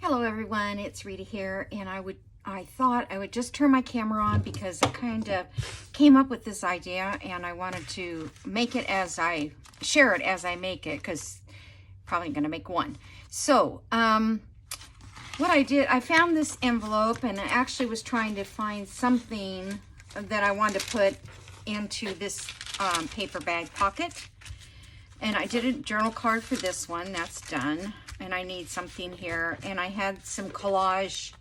Hello everyone, it's Rita here, and I thought I would just turn my camera on because I kind of came up with this idea and I wanted to make it share it as I make it, because probably gonna make one. So what I did, I found this envelope and I actually was trying to find something that I wanted to put into this paper bag pocket. And I did a journal card for this one, that's done. And I need something here. And I had some collage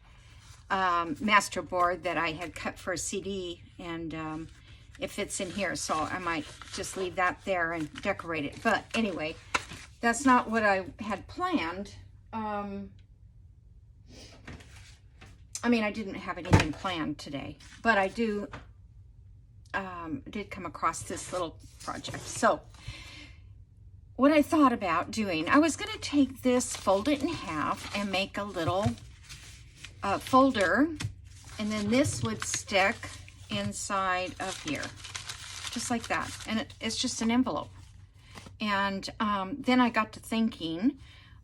master board that I had cut for a CD, and it fits in here. So I might just leave that there and decorate it. But anyway, that's not what I had planned. I mean, I didn't have anything planned today, but I did come across this little project. So what I thought about doing, I was going to take this, fold it in half, and make a little folder, and then this would stick inside of here, just like that. And it's just an envelope. And then I got to thinking,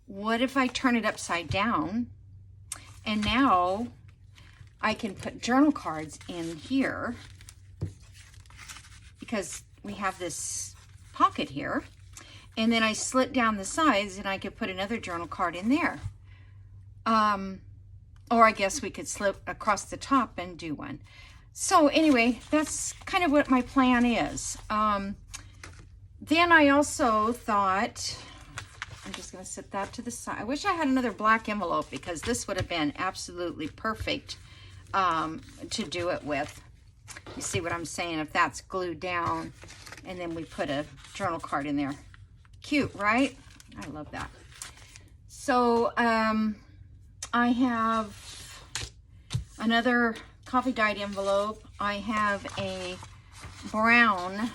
what if I turn it upside down, and now I can put journal cards in here, because we have this pocket here. And then I slit down the sides and I could put another journal card in there. Or I guess we could slip across the top and do one. So anyway, that's kind of what my plan is. Then I also thought, I'm just gonna set that to the side. I wish I had another black envelope, because this would have been absolutely perfect to do it with. You see what I'm saying? If that's glued down and then we put a journal card in there. Cute, right? I love that. So I have another coffee dyed envelope. I have a brown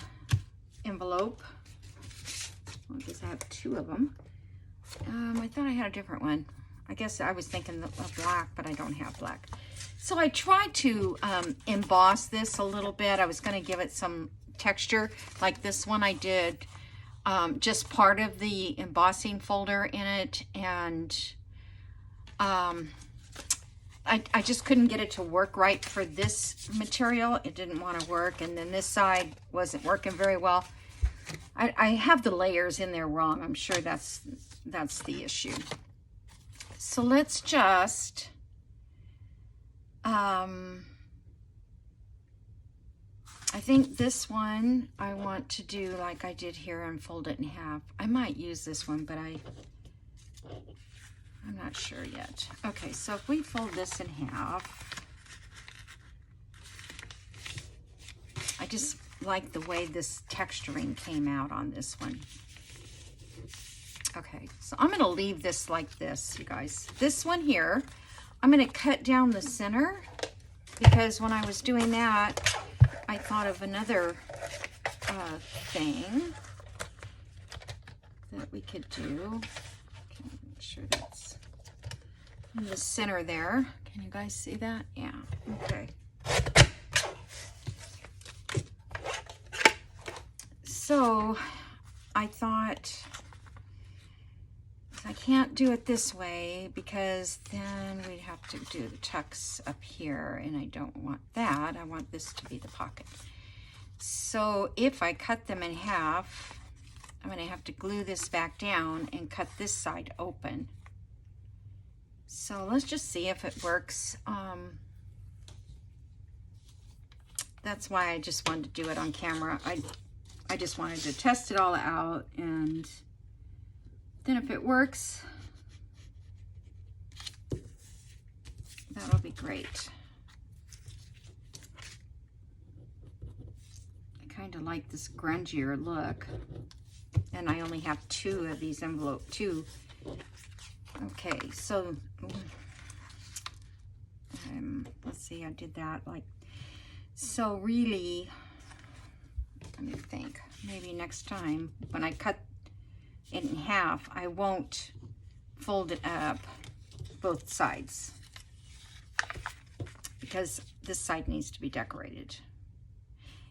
envelope. I guess I have two of them. I thought I had a different one. I guess I was thinking of black, but I don't have black. So I tried to emboss this a little bit. I was going to give it some texture. Like this one I did just part of the embossing folder in it, and I just couldn't get it to work right for this material. It didn't want to work, and then this side wasn't working very well. I have the layers in there wrong. I'm sure that's the issue. So let's just I think this one I want to do like I did here and fold it in half. I might use this one, but I'm not sure yet. Okay, so if we fold this in half, I just like the way this texturing came out on this one. Okay, so I'm going to leave this like this, you guys. This one here, I'm going to cut down the center, because when I was doing that, I thought of another thing that we could do. Okay, make sure that's in the center there. Can you guys see that? Yeah, okay. So I thought, I can't do it this way because then we'd have to do the tucks up here, and I don't want that. I want this to be the pocket. So if I cut them in half, I'm going to have to glue this back down and cut this side open. So let's just see if it works. That's why I just wanted to do it on camera. I just wanted to test it all out, and then if it works, that'll be great. I kind of like this grungier look, and I only have two of these two. Okay, so let's see, I did that like, so really, let me think, maybe next time when I cut it in half, I won't fold it up both sides, because this side needs to be decorated.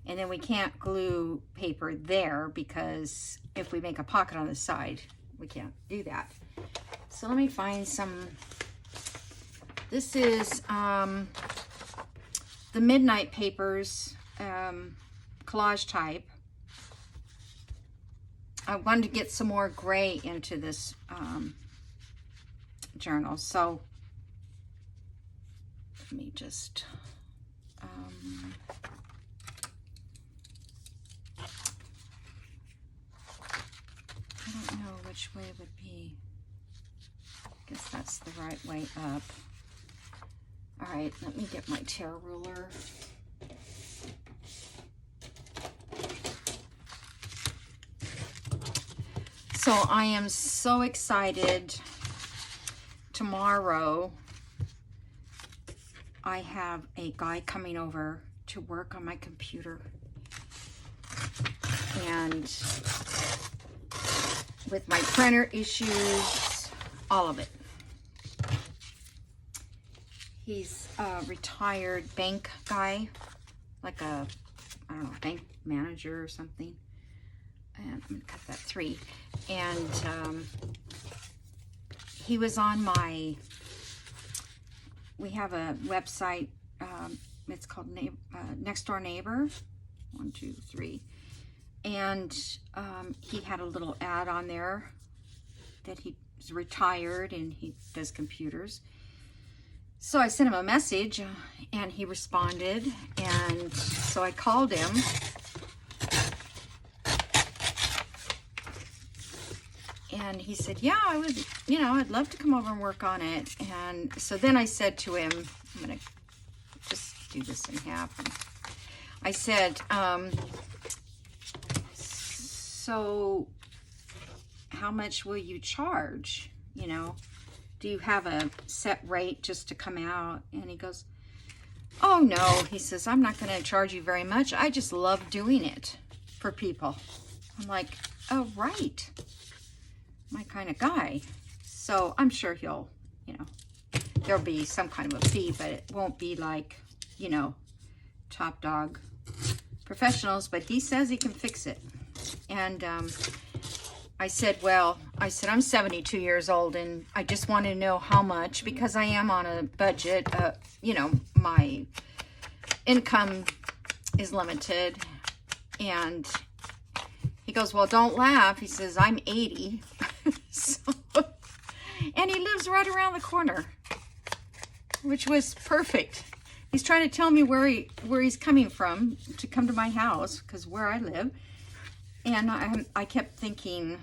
And then we can't glue paper there, because if we make a pocket on the side, we can't do that. So let me find some This is the Midnight Papers collage type. I wanted to get some more gray into this journal, so let me just I don't know which way it would be. I guess that's the right way up. All right, let me get my tear ruler. So I am so excited. Tomorrow, I have a guy coming over to work on my computer. And with my printer issues, all of it. He's a retired bank guy, like a, I don't know, bank manager or something. And I'm gonna cut that 3. And he was on my, we have a website, it's called Next Door Neighbor, 1, 2, 3. And he had a little ad on there that he's retired and he does computers. So I sent him a message and he responded, and so I called him. And he said, yeah, I would, you know, I'd love to come over and work on it. And so then I said to him, I'm going to just do this in half. And I said, so how much will you charge? You know, do you have a set rate just to come out? And he goes, oh no, he says, I'm not going to charge you very much. I just love doing it for people. I'm like, oh, right. My kind of guy. So I'm sure he'll, you know, there'll be some kind of a fee, but it won't be like, you know, top dog professionals, but he says he can fix it. And I said, well, I'm 72 years old and I just want to know how much, because I am on a budget. You know, my income is limited. And he goes, well, don't laugh. He says, I'm 80. So, and he lives right around the corner, which was perfect. He's trying to tell me where he's coming from to come to my house, because where I live. And I kept thinking,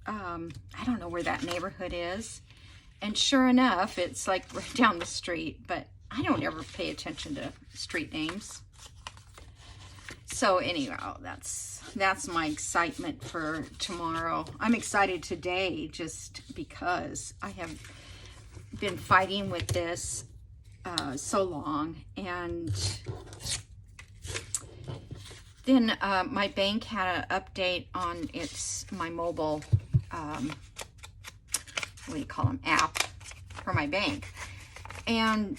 I don't know where that neighborhood is. And sure enough, it's like right down the street, but I don't ever pay attention to street names. So anyhow, that's my excitement for tomorrow. I'm excited today just because I have been fighting with this so long. And then my bank had an update on my mobile, what do you call them, app for my bank. And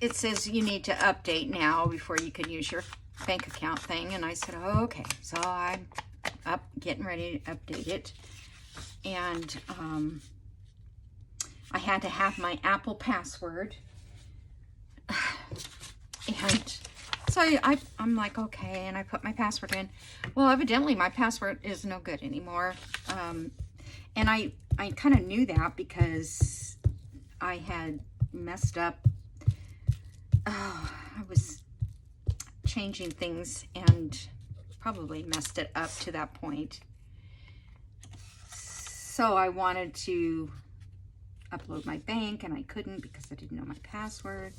it says you need to update now before you can use your bank account thing. And I said, oh, okay. So I'm getting ready to update it. And I had to have my Apple password. And so I'm like, okay, and I put my password in. Well, evidently my password is no good anymore. And I kind of knew that because I had messed up. I was changing things and probably messed it up to that point. So I wanted to upload my bank and I couldn't because I didn't know my password.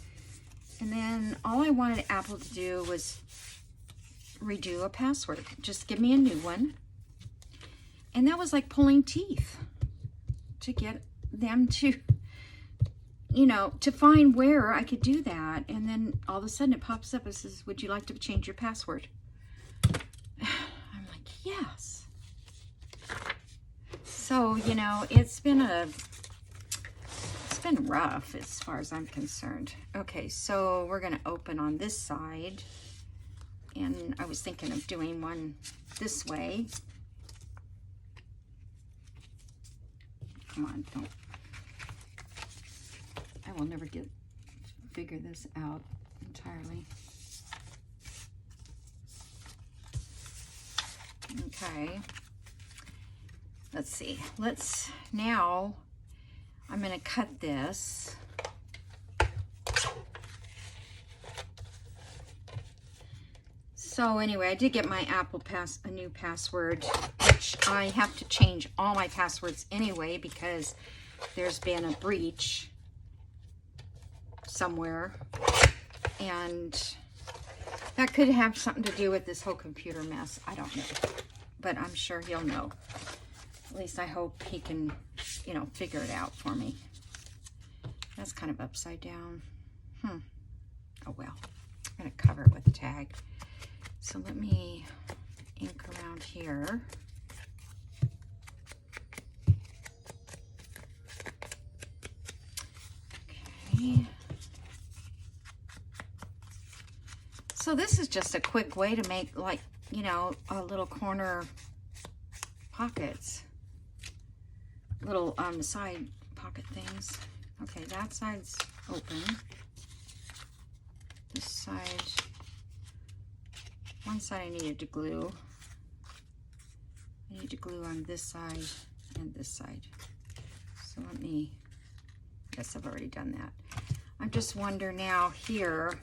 And then all I wanted Apple to do was redo a password. Just give me a new one. And that was like pulling teeth to get them to, you know, to find where I could do that. And then all of a sudden it pops up and says, would you like to change your password? I'm like, yes. So, you know, it's been rough as far as I'm concerned. Okay, so we're going to open on this side. And I was thinking of doing one this way. Come on, don't. will never figure this out entirely. Okay. Let's see. Now I'm going to cut this. So anyway, I did get my a new password, which I have to change all my passwords anyway because there's been a breach somewhere, and that could have something to do with this whole computer mess. I don't know, but I'm sure he'll know. At least I hope he can, you know, figure it out for me. That's kind of upside down. Oh well. I'm going to cover it with a tag. So let me ink around here. Okay. So this is just a quick way to make, like, you know, a little corner pockets. Little on the side pocket things. Okay, that side's open. This side, one side I needed to glue. I need to glue on this side and this side. So let me, I guess I've already done that. I just wonder now here,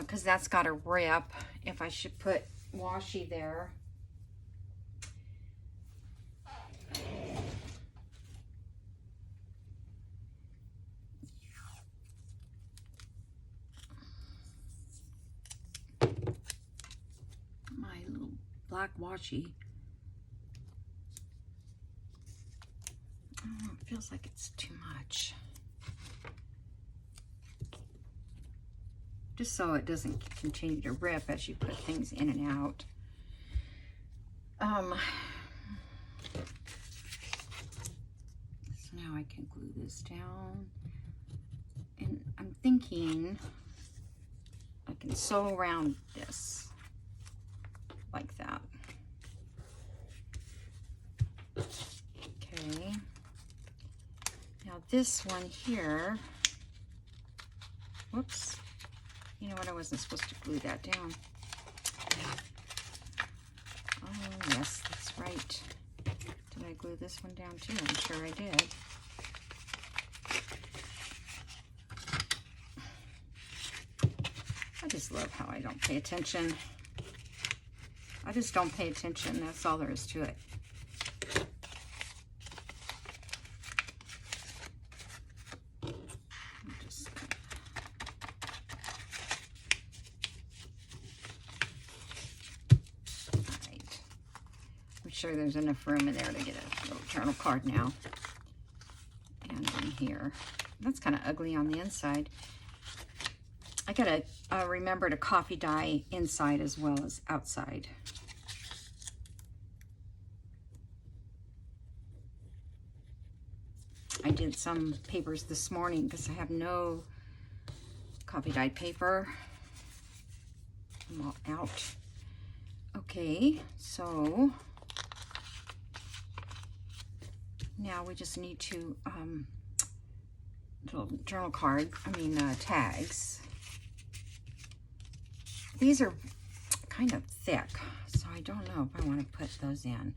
because that's got a rip, if I should put washi there. My little black washi. Oh, it feels like it's too much. Just so it doesn't continue to rip as you put things in and out. So now I can glue this down. And I'm thinking I can sew around this like that. Okay. Now this one here, whoops. You know what, I wasn't supposed to glue that down. Oh, yes, that's right. Did I glue this one down too? I'm sure I did. I just love how I don't pay attention. I just don't pay attention. That's all there is to it. Sure there's enough room in there to get a little journal card now. And in here. That's kind of ugly on the inside. I gotta remember to coffee dye inside as well as outside. I did some papers this morning because I have no coffee dyed paper. I'm all out. Okay, so now we just need to, little journal card, tags. These are kind of thick, so I don't know if I want to put those in.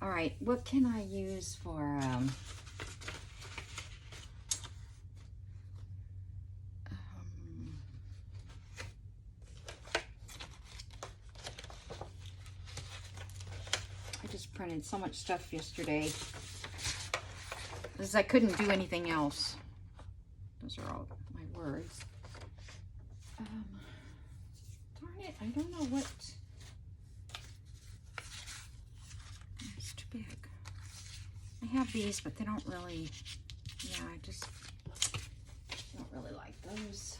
All right, what can I use for, I just printed so much stuff yesterday because I couldn't do anything else. Those are all my words. Darn it, I don't know what. It's too big. I have these, but they don't really, yeah, I just don't really like those.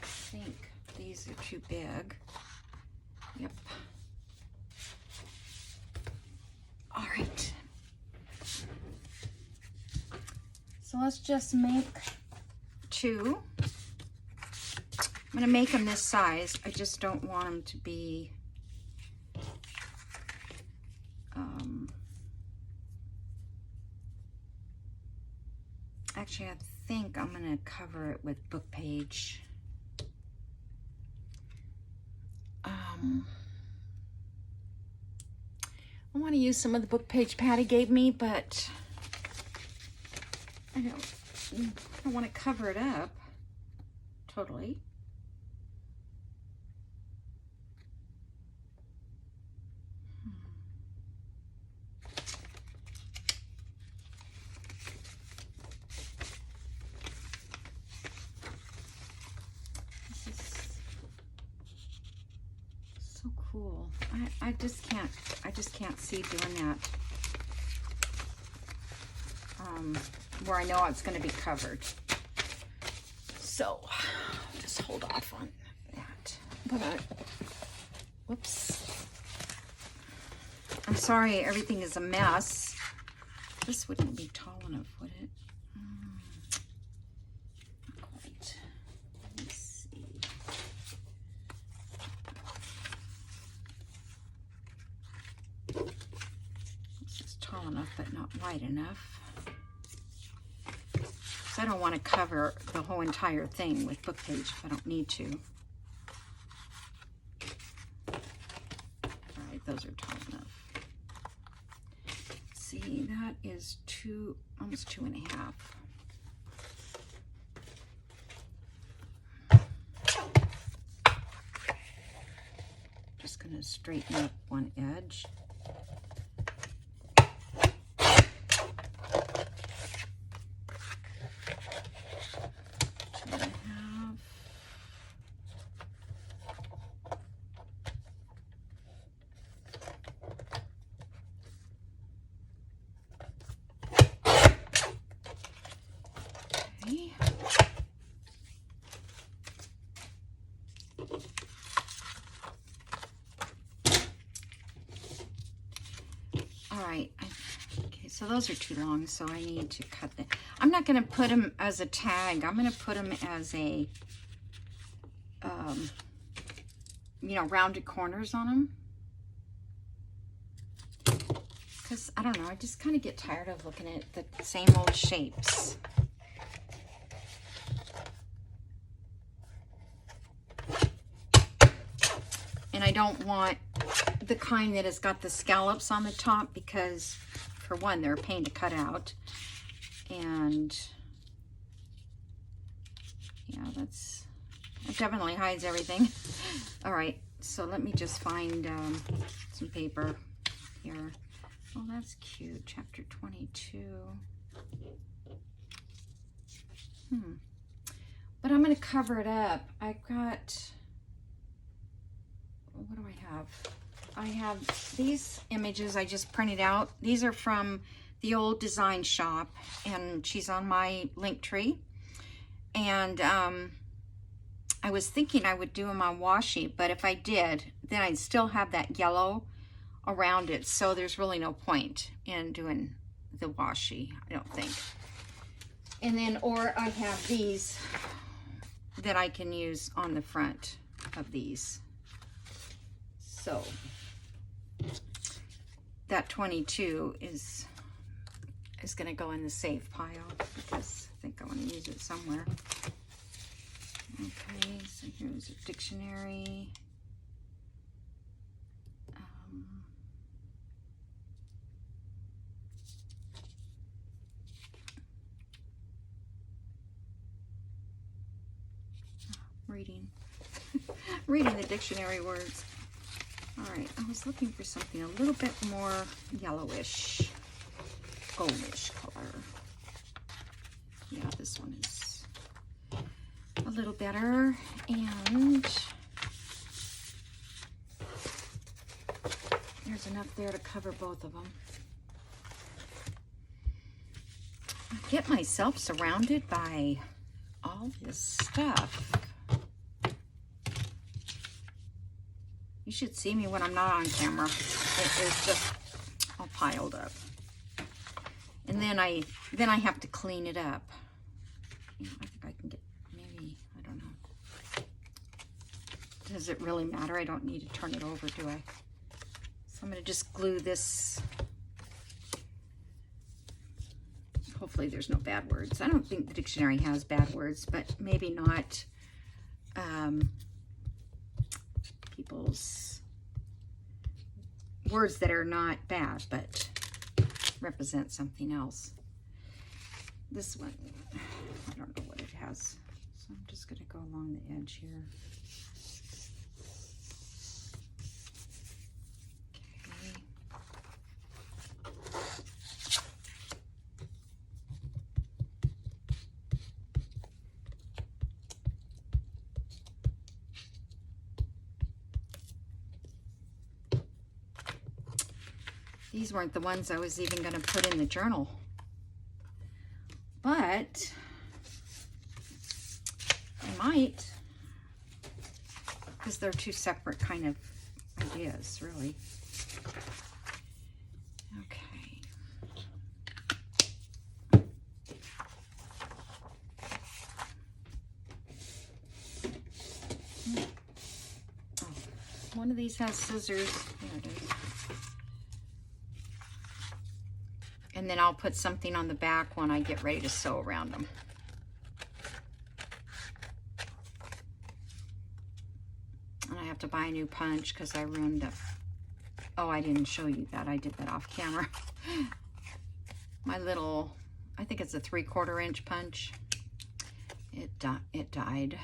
I think these are too big. Yep. All right. So let's just make two. I'm going to make them this size. I just don't want them to be Actually, I think I'm going to cover it with book page. I want to use some of the book page Patty gave me, but I don't want to cover it up totally. This is so cool. I just can't see doing that. Where I know it's going to be covered. So, just hold off on that. But whoops. I'm sorry, everything is a mess. This wouldn't be tall enough, would it? Not quite. Let's see. This is tall enough, but not wide enough. I don't want to cover the whole entire thing with book page if I don't need to. All right, those are tall enough. Let's see, that is almost 2.5. Just going to straighten up one edge. Alright, okay, so those are too long, so I need to cut them. I'm not going to put them as a tag. I'm going to put them as a, you know, rounded corners on them. Because, I don't know, I just kind of get tired of looking at the same old shapes. And I don't want the kind that has got the scallops on the top because, for one, they're a pain to cut out. And, yeah, it definitely hides everything. All right, so let me just find some paper here. Oh, that's cute. Chapter 22. But I'm going to cover it up. I've got... What do I have? I have these images I just printed out. These are from the old design shop, and she's on my link tree. And I was thinking I would do them on washi, but if I did, then I'd still have that yellow around it. So there's really no point in doing the washi, I don't think. And then, or I have these that I can use on the front of these. So that 22 is going to go in the safe pile because I think I want to use it somewhere. Okay, so here's a dictionary. Reading the dictionary words. All right, I was looking for something a little bit more yellowish, goldish color. Yeah, this one is a little better. And there's enough there to cover both of them. I get myself surrounded by all this stuff. You should see me when I'm not on camera. It is just all piled up. And then I have to clean it up. You know, I think I can get, maybe, I don't know. Does it really matter? I don't need to turn it over, do I? So I'm going to just glue this hopefully there's no bad words. I don't think the dictionary has bad words, but maybe not people's words that are not bad, but represent something else. This one, I don't know what it has, so I'm just going to go along the edge here. These weren't the ones I was even going to put in the journal, but I might, because they're two separate kind of ideas, really. Okay. Oh, one of these has scissors. There it is. And then I'll put something on the back when I get ready to sew around them. And I have to buy a new punch because I ruined it. Oh, I didn't show you that. I did that off camera. My little, I think it's a 3/4 inch punch. It died.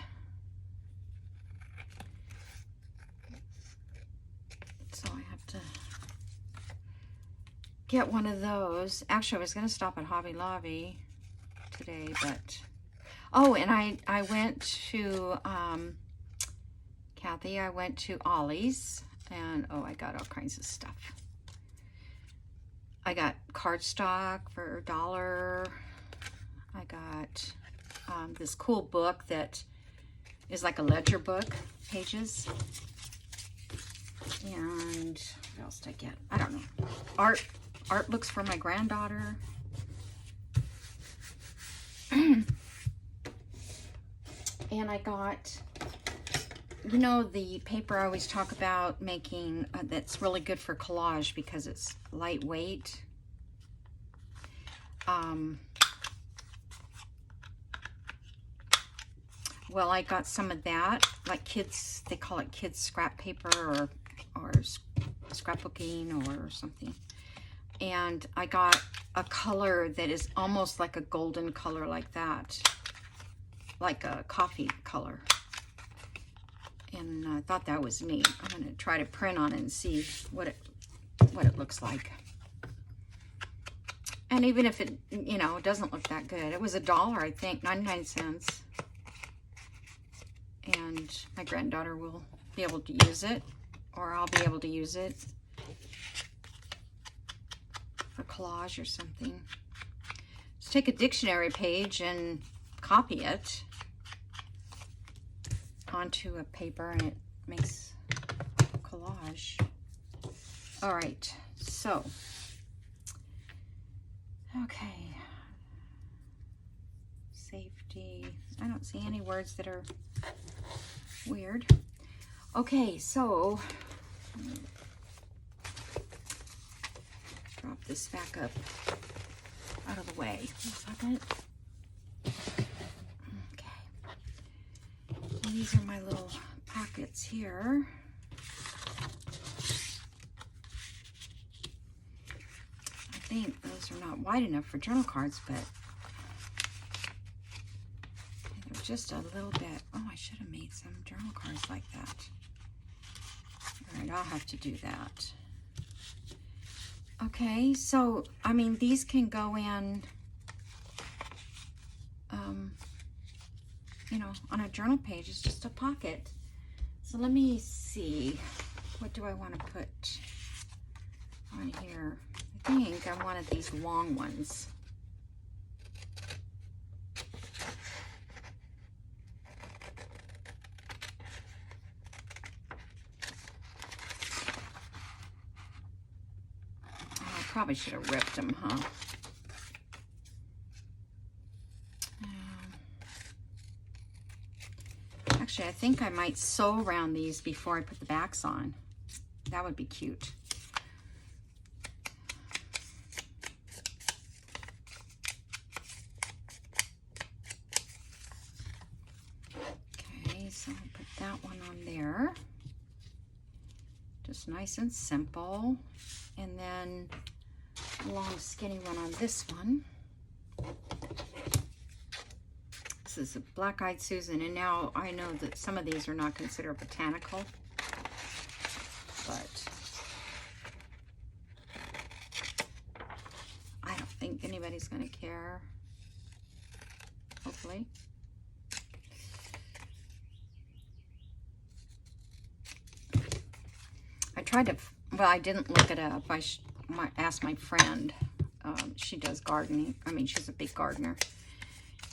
So I have to get one of those. Actually, I was going to stop at Hobby Lobby today, but oh, and I went to Kathy, I went to Ollie's, and oh, I got all kinds of stuff. I got cardstock for $1. I got this cool book that is like a ledger book, pages. And what else did I get? I don't know. Art books for my granddaughter. And I got, you know, the paper I always talk about making that's really good for collage because it's lightweight. Well, I got some of that, like kids, they call it kids scrap paper or scrapbooking or something. And I got a color that is almost like a golden color like that, like a coffee color. And I thought that was neat. I'm going to try to print on it and see what it looks like. And even if it, you know, it doesn't look that good. It was $1, I think, 99 cents. And my granddaughter will be able to use it, or I'll be able to use it for collage or something. Just take a dictionary page and copy it onto a paper and it makes a collage. All right, so, okay. Safety, I don't see any words that are weird. Okay, so, drop this back up out of the way. 1 second. Okay. And these are my little pockets here. I think those are not wide enough for journal cards, but they're just a little bit. Oh, I should have made some journal cards like that. All right, I'll have to do that. Okay, so, I mean, these can go in, you know, on a journal page. It's just a pocket. So let me see. What do I want to put on here? I think I wanted these long ones. Probably should have ripped them, huh? Actually, I think I might sew around these before I put the backs on. That would be cute. that one on there. Just nice and simple. And then a long skinny one on this one. This is a Black-Eyed Susan, and now I know that some of these are not considered botanical, but I don't think anybody's going to care, hopefully. I tried to, well, I didn't look it up. I asked my friend. She does gardening. I mean, she's a big gardener.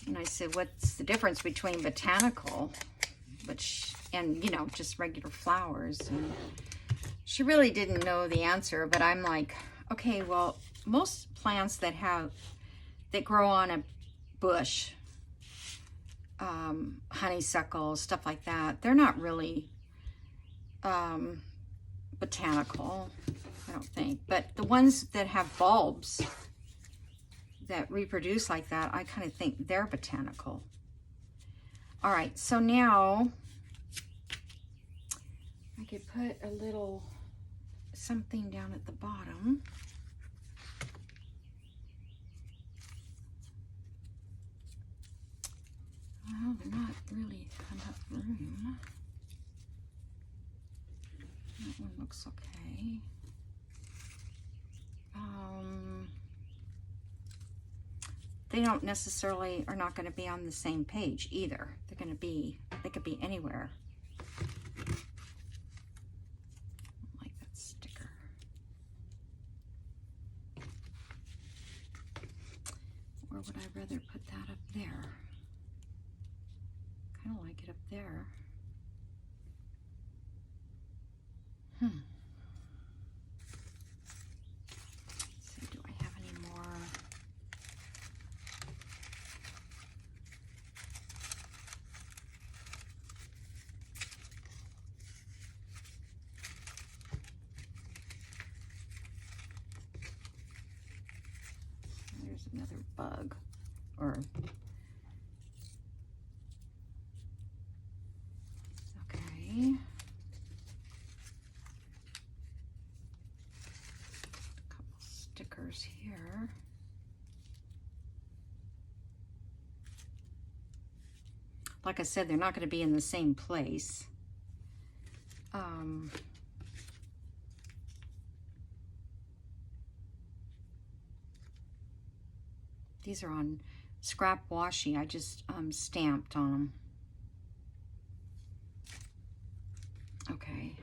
And I said, what's the difference between botanical, and, you know, just regular flowers? And she really didn't know the answer, but I'm like, okay, well, most plants that grow on a bush, honeysuckle, stuff like that, they're not really botanical, I don't think. But the ones that have bulbs that reproduce like that, I kind of think they're botanical. All right, so now I could put a little something down at the bottom. Well, they're not really enough room. That one looks okay. They don't necessarily are not going to be on the same page either. They could be anywhere. Like that sticker. Or would I rather put that up there? Kind of like it up there. So do I have any more? There's another bug, or okay. A couple stickers here. Like I said, they're not going to be in the same place. These are on scrap washi. I just stamped on them. Okay.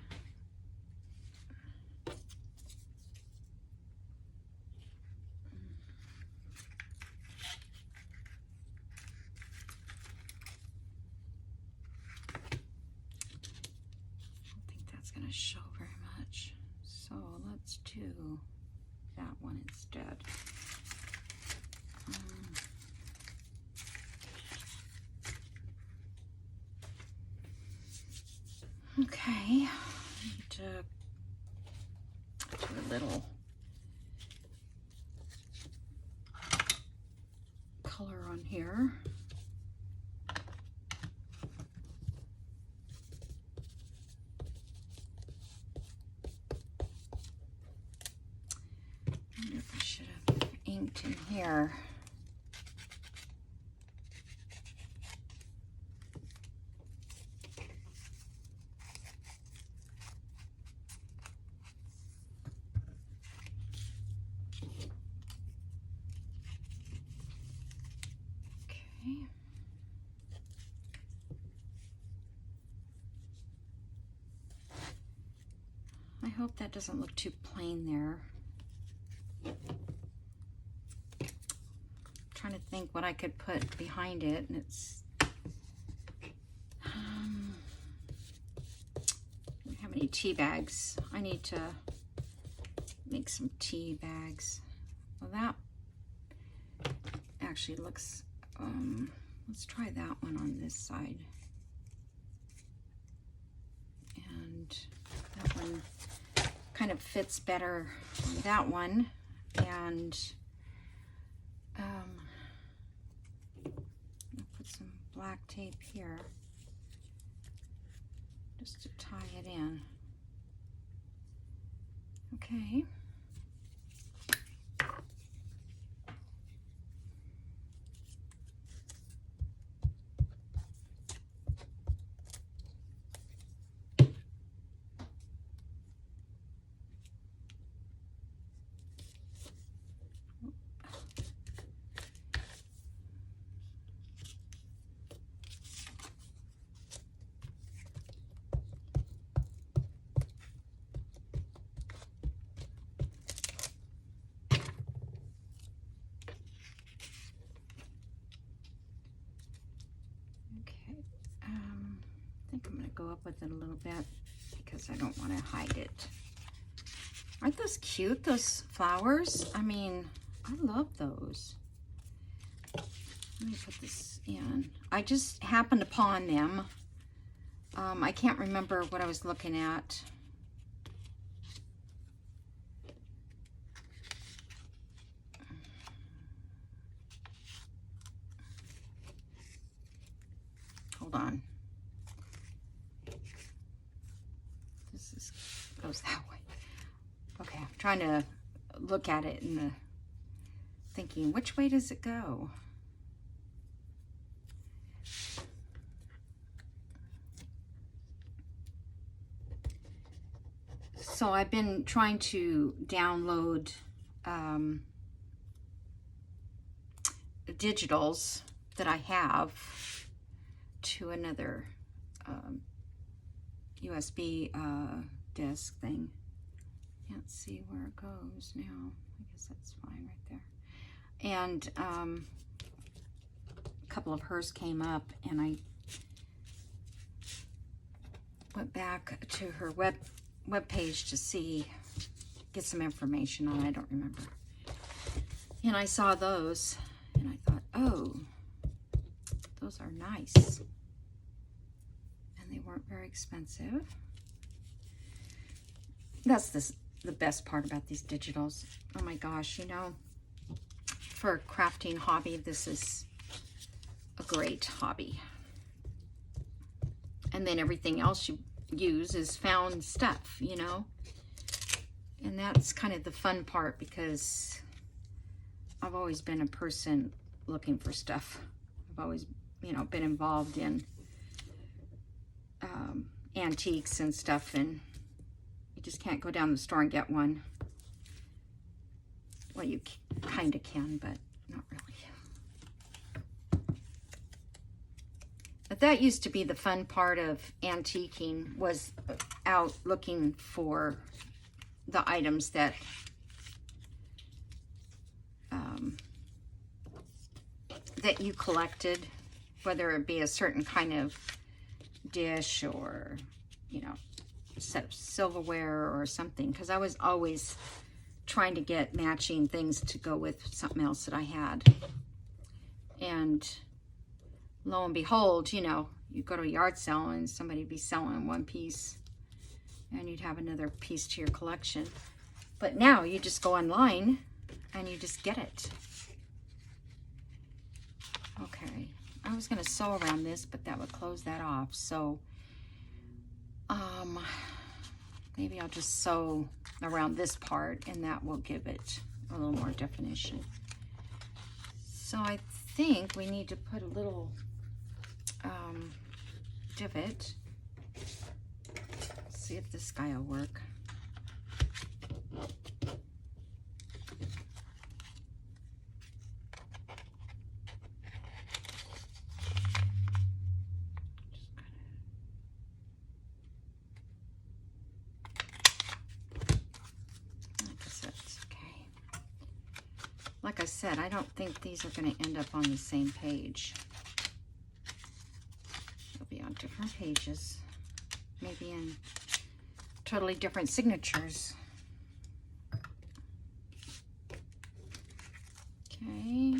Going to show very much, so let's do that one instead. Okay, I need to do a little color on here. In here. Okay. I hope that doesn't look too plain there. Trying to think what I could put behind it, and it's how many tea bags. I need to make some tea bags. Well, that actually looks let's try that one on this side, and that one kind of fits better on that one. And I'll put some black tape here. just to tie it in. Okay. I think I'm going to go up with it a little bit because I don't want to hide it. Aren't those cute, those flowers? I mean, I love those. Let me put this in. I just happened upon them. I can't remember what I was looking at. Hold on. Goes that way. Okay, I'm trying to look at it and thinking, which way does it go? So I've been trying to download digitals that I have to another USB disc thing. Can't see where it goes now. I guess that's fine right there. And a couple of hers came up, and I went back to her web page to get some information on it. I don't remember. And I saw those, and I thought, oh, those are nice. And they weren't very expensive. That's the best part about these digitals. Oh my gosh, you know, for a crafting hobby, this is a great hobby. And then everything else you use is found stuff, you know. And that's kind of the fun part, because I've always been a person looking for stuff. I've always, you know, been involved in antiques and stuff, and you just can't go down to the store and get one. Well, you kind of can, but not really. But that used to be the fun part of antiquing, was out looking for the items that that you collected, whether it be a certain kind of dish or, you know, set of silverware or something, because I was always trying to get matching things to go with something else that I had. And lo and behold, you know, you go to a yard sale and somebody'd be selling one piece and you'd have another piece to your collection. But now you just go online and you just get it. Okay, I was going to sew around this, but that would close that off. So maybe I'll just sew around this part, and that will give it a little more definition. So I think we need to put a little divot. Let's see if this guy will work. Like I said, I don't think these are going to end up on the same page. They'll be on different pages, maybe in totally different signatures. Okay,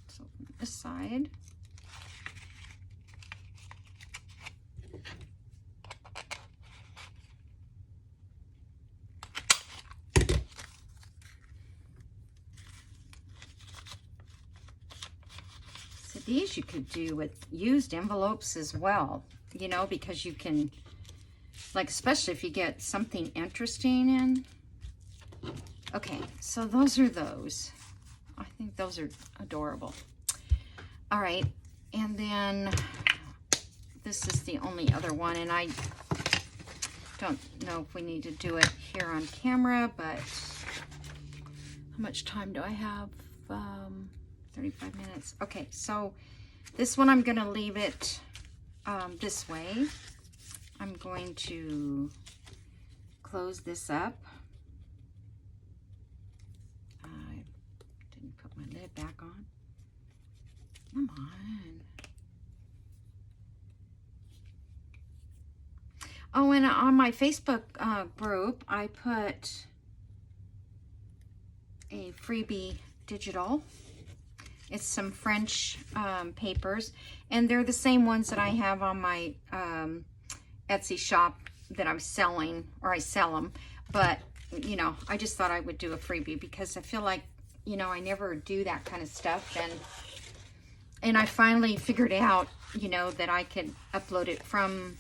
so this side. These you could do with used envelopes as well, you know, because you can Like, especially if you get something interesting in. Okay, so those are those. I think those are adorable. All right, and then this is the only other one, and I don't know if we need to do it here on camera, but how much time do I have? 35 minutes. Okay, so this one I'm gonna leave it this way. I'm going to close this up. I didn't put my lid back on. Come on. Oh, and on my Facebook group, I put a freebie digital. It's some French papers, and they're the same ones that I have on my Etsy shop that I'm selling, or I sell them. But, you know, I just thought I would do a freebie because I feel like, you know, I never do that kind of stuff. And I finally figured out, you know, that I could upload it from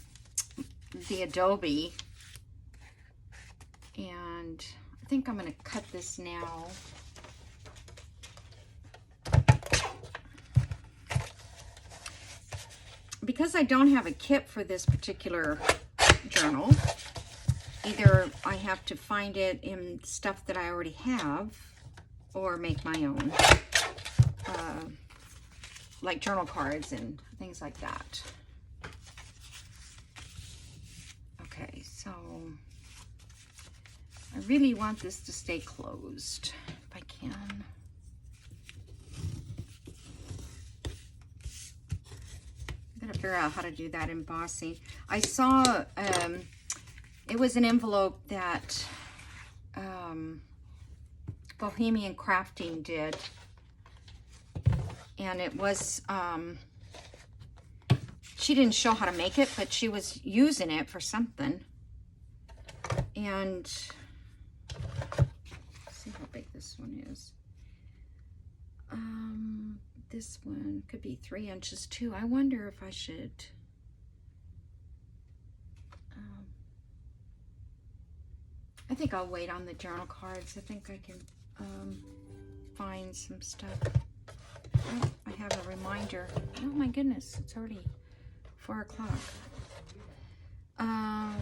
the Adobe. And I think I'm going to cut this now. Because I don't have a kit for this particular journal, either I have to find it in stuff that I already have or make my own, like journal cards and things like that. Okay, so I really want this to stay closed if I can. Figure out how to do that embossing. I saw it was an envelope that Bohemian Crafting did, and it was she didn't show how to make it, but she was using it for something. And let's see how big this one is. This one could be 3 inches too. I wonder if I should I think I'll wait on the journal cards. I think I can find some stuff. Oh, I have a reminder. Oh my goodness, it's already 4 o'clock.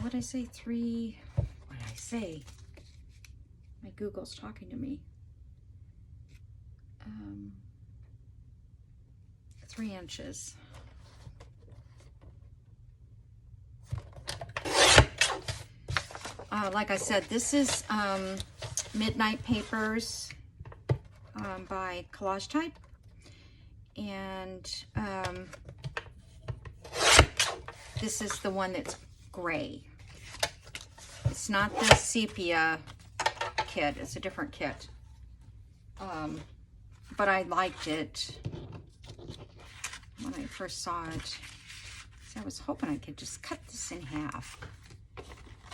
What did I say? 3, what did I say? My Google's talking to me. 3 inches. Like I said, this is Midnight Papers by Collage Type, and this is the one that's gray. It's not the sepia kit, it's a different kit, but I liked it when I first saw it. So I was hoping I could just cut this in half.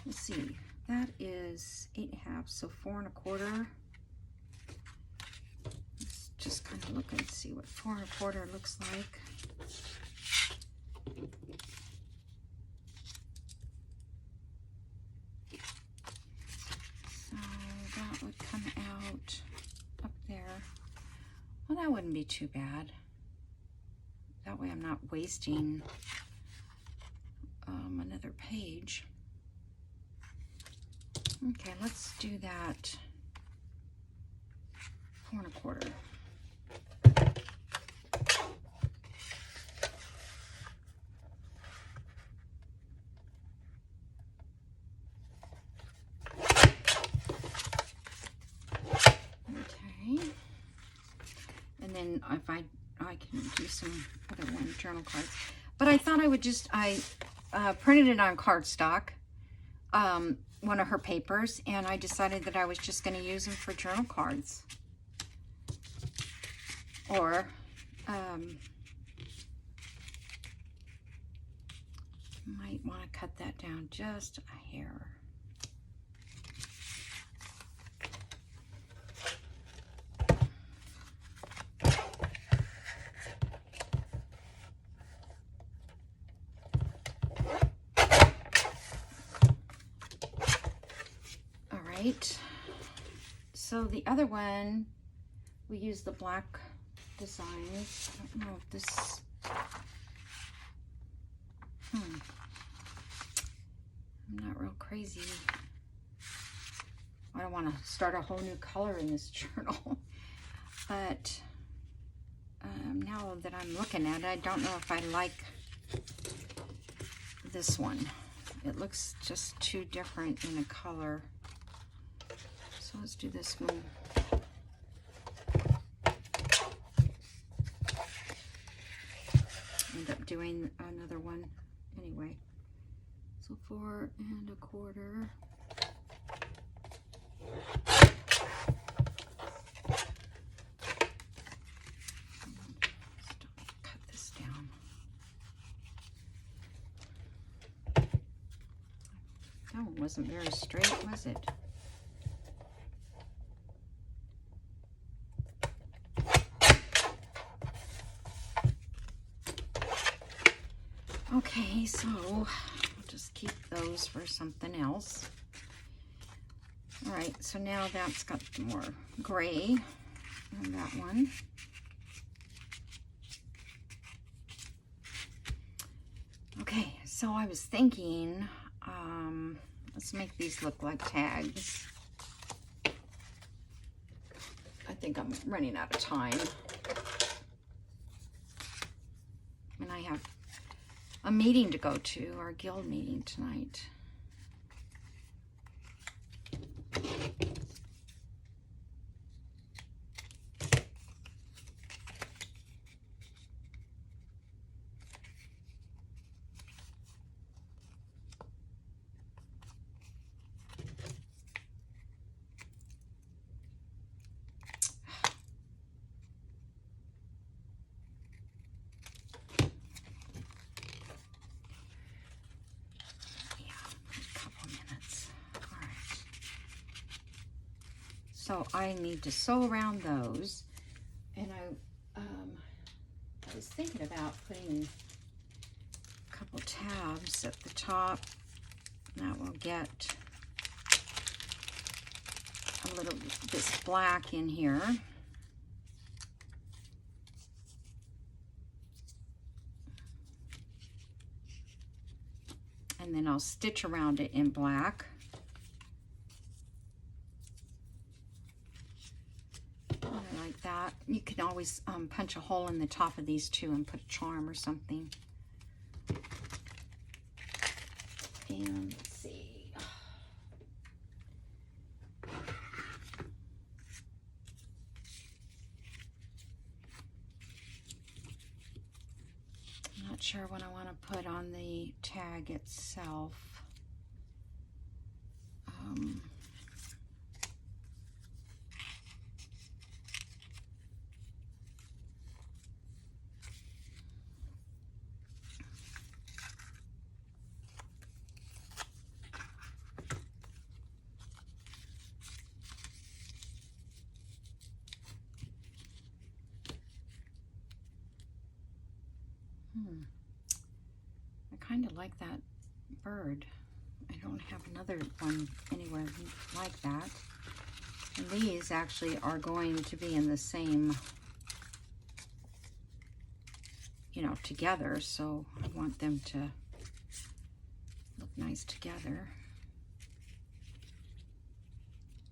Let's see, that is 8 1/2, so 4 1/4. Let's just kind of look and see what 4 1/4 looks like. So that would come out up there. Well, that wouldn't be too bad. That way I'm not wasting another page. Okay, let's do that 4 1/4. Okay, and then if I can do some other one journal cards, but I thought I would just printed it on cardstock, one of her papers, and I decided that I was just going to use them for journal cards. Or might want to cut that down just a hair. right. So the other one, we use the black designs. I don't know if this, I'm not real crazy. I don't want to start a whole new color in this journal, but now that I'm looking at it, I don't know if I like this one. It looks just too different in a color. So let's do this one. End up doing another one anyway. So 4 1/4. Cut this down. That one wasn't very straight, was it? Okay, so I'll just keep those for something else. All right, so now that's got more gray on that one. Okay, so I was thinking, let's make these look like tags. I think I'm running out of time. And I have a meeting to go to, our guild meeting tonight. So I need to sew around those, and I was thinking about putting a couple tabs at the top. That will get a little this black in here. And then I'll stitch around it in black. Like that. You can always punch a hole in the top of these two and put a charm or something. And let's see. I'm not sure what I want to put on the tag itself. I kind of like that bird. I don't have another one anywhere like that. And these actually are going to be in the same, you know, together. So I want them to look nice together.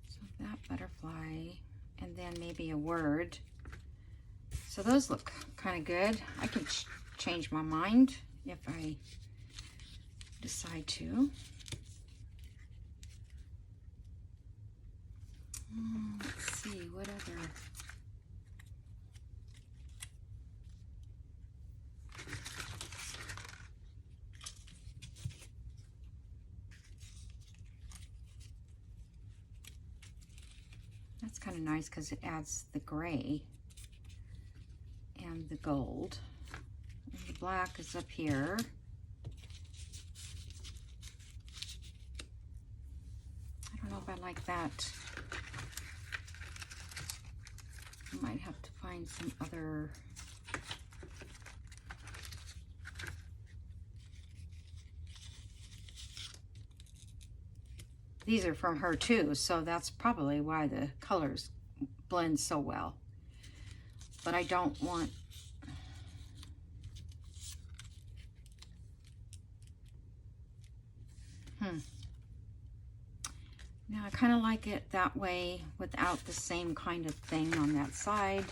So that butterfly, and then maybe a word. So those look kind of good. I can change my mind if I decide to. Let's see, what other? That's kind of nice because it adds the gray and the gold. And the black is up here. I don't know if I like that. I might have to find some other These are from her too, so that's probably why the colors blend so well. But I don't want... Now I kind of like it that way without the same kind of thing on that side.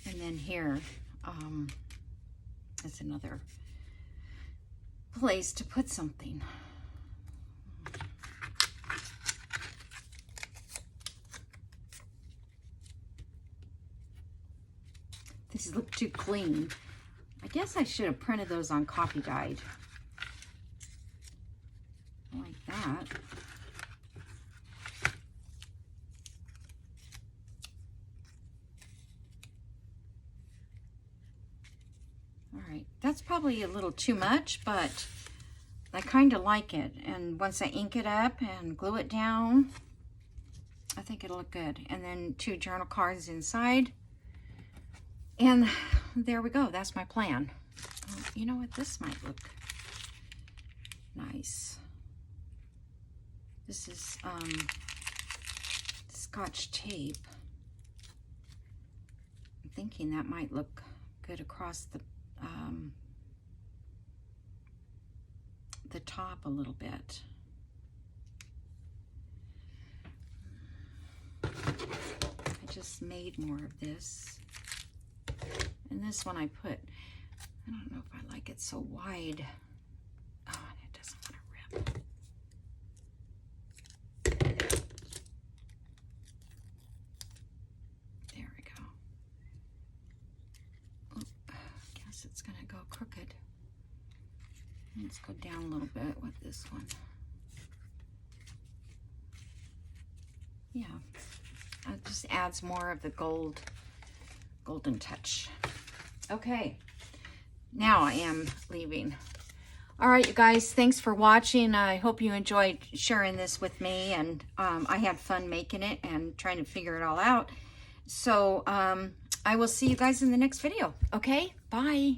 And then here is another place to put something. These look too clean. I guess I should have printed those on copy guide. Like that. All right, that's probably a little too much, but I kind of like it. And once I ink it up and glue it down, I think it'll look good. And then 2 journal cards inside. And there we go. That's my plan. Oh, you know what? This might look nice. This is Scotch tape. I'm thinking that might look good across the top a little bit. I just made more of this. And this one I put, I don't know if I like it so wide. Oh, and it doesn't want to rip. There we go. Oh, I guess it's going to go crooked. Let's go down a little bit with this one. Yeah, it just adds more of the golden touch. Okay, now I am leaving. All right, you guys, thanks for watching. I hope you enjoyed sharing this with me, and I had fun making it and trying to figure it all out. So I will see you guys in the next video. Okay, bye.